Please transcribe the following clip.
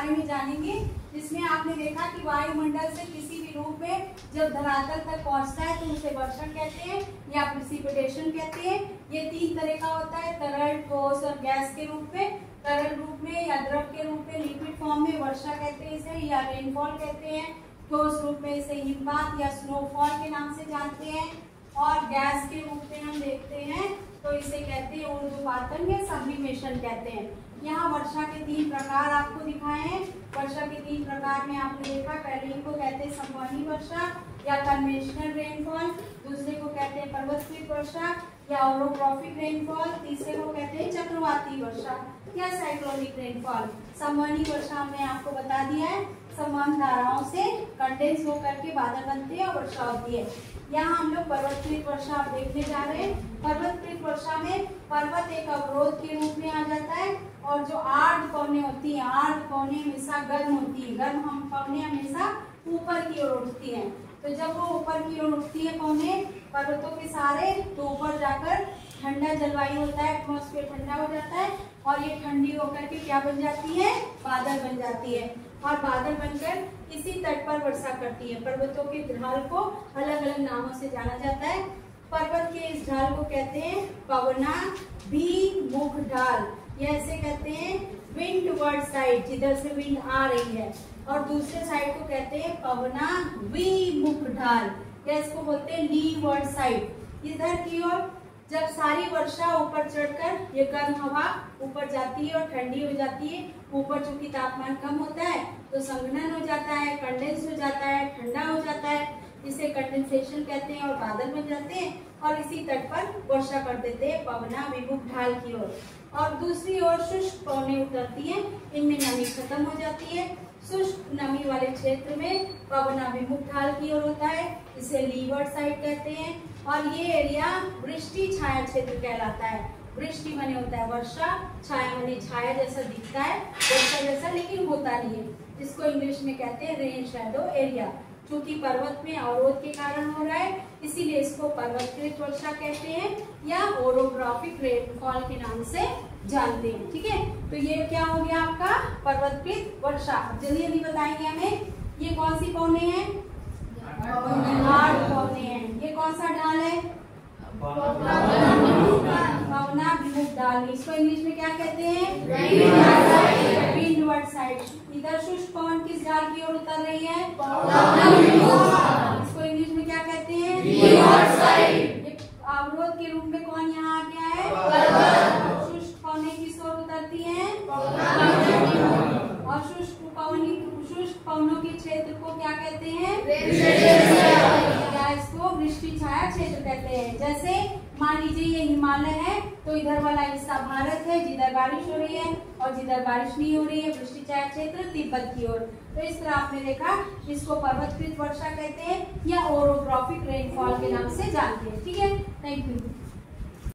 बारे में जानेंगे, जिसमें आपने देखा कि वायुमंडल से किसी भी रूप में जब धरातल तक पहुंचता है तो उसे वर्षण कहते हैं या प्रेसिपिटेशन कहते हैं। ये 3 तरह का होता है, तरल, ठोस और गैस के रूप में। तरल रूप में या द्रव के रूप में, लिक्विड फॉर्म में वर्षा कहते हैं इसे, या रेनफॉल कहते हैं। ठोस रूप में इसे हिमपात या स्नोफॉल के नाम से जानते हैं। और गैस के रूप में हम देखते हैं तो इसे कहते हैं ऊर्ध्वपातन या सब्लिमेशन कहते हैं। यहाँ वर्षा के 3 प्रकार आपको दिखाए हैं। वर्षा के 3 प्रकार में आपने देखा, पहले इनको कहते हैं संवहनी वर्षा या कन्वेंशनल रेनफॉल, दूसरे को कहते हैं पर्वतकृत वर्षा या ओरोट्रॉपिक रेनफॉल, तीसरे को कहते हैं चक्रवाती वर्षा या साइक्लोनिक रेनफॉल। संवहनी वर्षा हमने आपको बता दिया है, संवहन धाराओं से कंडेंस होकर के बादल बनते हैं और वर्षा होती है। यहाँ हम लोग पर्वतकृत वर्षा आप देखने जा रहे हैं। पर्वतकृत वर्षा में पर्वत एक अवरोध के रूप में आ जाता है और जो आर्द्र पवनें होती हैं, आर्द्र पवनें हमेशा गर्म होती है, गर्म हम पवनें हमेशा ऊपर की ओर उठती हैं। तो जब वो ऊपर की ओर उठती है पवनें पर्वतों के सारे, तो ऊपर जाकर ठंडा जलवायु होता है, एटमॉस्फेयर ठंडा हो जाता है और ये ठंडी होकर के क्या बन जाती है, बादल बन जाती है। और बादल बनकर इसी तट पर वर्षा करती है। पर्वतों के ढाल को अलग अलग नामों से जाना जाता है। पर्वत के इस ढाल को कहते हैं पवनाभिमुख ढाल, या ऐसे कहते हैं विंडवर्ड साइड, जिधर से विंड आ रही है, और दूसरे साइड को कहते हैं पवनाभिमुख ढाल, या इसको बोलते हैं लीवर्ड साइड। इधर की ओर जब सारी वर्षा ऊपर चढ़कर ये गर्म हवा ऊपर जाती है और ठंडी हो जाती है, ऊपर चूंकि तापमान कम होता है तो संघनन हो जाता है, कंडेंस हो जाता है, ठंडा हो जाता है, इसे कंडेंसेशन कहते हैं और बादल बन जाते हैं और इसी तट पर वर्षा कर देते हैं पवनाभिमुख ढाल की ओर। और दूसरी ओर शुष्क पवनें उतरती हैं, इनमें नमी खत्म हो जाती है। शुष्क नमी वाले क्षेत्र में पवनाभिमुख ढाल की ओर होता है, इसे लीवर्ड साइड कहते हैं। और ये एरिया वृष्टि छाया क्षेत्र कहलाता है। वृष्टि माने होता है वर्षा, छाया माने छाया जैसा दिखता है, वर्षा जैसा लेकिन होता नहीं है, इसको इंग्लिश में कहते हैं रेन शैडो एरिया। क्योंकि पर्वत में अवरोध के कारण हो रहा है, इसीलिए इसको पर्वतकृत वर्षा कहते हैं या ओरोट्रॉपिक रेनफॉल के नाम से जानते हैं। ठीक है, तो ये क्या हो गया आपका पर्वतकृत वर्षा। जल्दी जल्दी बताएंगे हमें, ये कौन सी पवनें हैं, आर्द्र पवनें हैं। ये कौन सा ढाल है, पवनाभिमुख ढाल, इसको इंग्लिश में क्या कहते हैं, विंडवर्ड साइड। इधर शुष्क पवन किस ढाल की ओर उतर रही है, इसको इंग्लिश में क्या कहते हैं, लीवर्ड साइड। अवरोध के रूप में कौन यहाँ आ गया है, शुष्क पवनें किस ओर उतरती हैं, और शुष्क पवनों के क्षेत्र को क्या कहते हैं, या इसको वृष्टि छाया क्षेत्र कहते हैं। जैसे मान लीजिए ये हिमालय है, तो इधर वाला हिस्सा भारत है जिधर बारिश हो रही है, और जिधर बारिश नहीं हो रही है वृष्टि छाया क्षेत्र तिब्बत की ओर। तो इस तरह आपने देखा, इसको पर्वतकृत वर्षा कहते हैं या ओरोट्रॉपिक रेनफॉल के नाम से जानते हैं। ठीक है, थैंक यू।